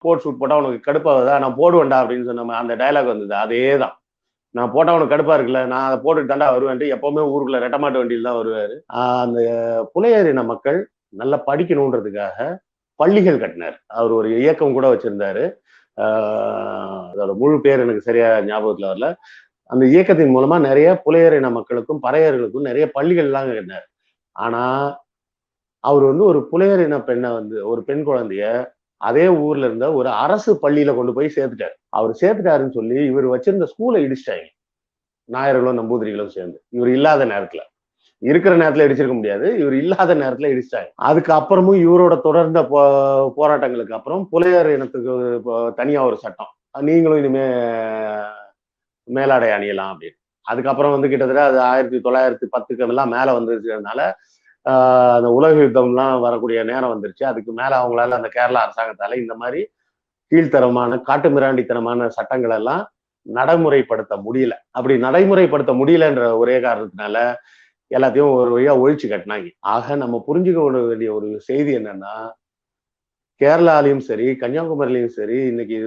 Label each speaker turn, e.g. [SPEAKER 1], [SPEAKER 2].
[SPEAKER 1] Coat suit போட்டா உனக்கு கடுப்பாகுதா, நான் போடுவேன்டா அப்படின்னு சொன்ன அந்த டயலாக் வந்தது. அதேதான். நான் போட்டா உனக்கு கடுப்பா இருக்குல்ல, நான் அதை போட்டுட்டு தாண்டா வருவேன்ட்டு எப்பவுமே ஊருக்குள்ள ரெட்டமாட்டு வண்டியில் தான் வருவாரு. அந்த புலையர் இன மக்கள் நல்லா படிக்கணுன்றதுக்காக பள்ளிகள் கட்டினார். அவர் ஒரு இயக்கம் கூட வச்சிருந்தாரு. அதோட முழு பேர் எனக்கு சரியா ஞாபகத்துல வரல. அந்த இயக்கத்தின் மூலமா நிறைய புலையர் இன மக்களுக்கும் பறையர்களுக்கும் நிறைய பள்ளிகள்லாம் கட்டினார். ஆனா அவர் வந்து ஒரு புலையர் இன பெண்ணை வந்து ஒரு பெண் குழந்தைய அதே ஊர்ல இருந்த ஒரு அரசு பள்ளியில கொண்டு போய் சேர்த்துட்டாரு. அவர் சேர்த்துட்டாருன்னு சொல்லி இவர் வச்சிருந்த ஸ்கூலை இடிச்சிட்டாங்க. நாயர்களும் நம்பூதிரிகளும் சேர்ந்து இவர் இல்லாத நேரத்துல. இருக்கிற நேரத்துல இடிச்சிருக்க முடியாது, இவர் இல்லாத நேரத்துல இடிச்சிட்டாங்க. அதுக்கு அப்புறமும் இவரோட தொடர்ந்த போராட்டங்களுக்கு அப்புறம் புலையர் இனத்துக்கு தனியா ஒரு சட்டம், நீங்களும் இனிமே மேலாடை அணியலாம் அப்படின்னு. அதுக்கப்புறம் வந்து கிட்டத்தட்ட அது 1910 மேல வந்துருக்கிறதுனால அந்த உலக யுத்தம்லாம் வரக்கூடிய நேரம் வந்துருச்சு. அதுக்கு மேல அவங்களால அந்த கேரளா அரசாங்கத்தால இந்த மாதிரி கீழ்த்தரமான காட்டு மிராண்டித்தனமான சட்டங்கள் எல்லாம் நடைமுறைப்படுத்த முடியல. அப்படி நடைமுறைப்படுத்த முடியலன்ற ஒரே காரணத்தினால எல்லாத்தையும் ஒரு வழியா ஒழிச்சு கட்டினாங்க. ஆக நம்ம புரிஞ்சுக்க வேண்டிய ஒரு செய்தி என்னன்னா, கேரளாலையும் சரி, கன்னியாகுமரியிலையும் சரி, இன்னைக்கு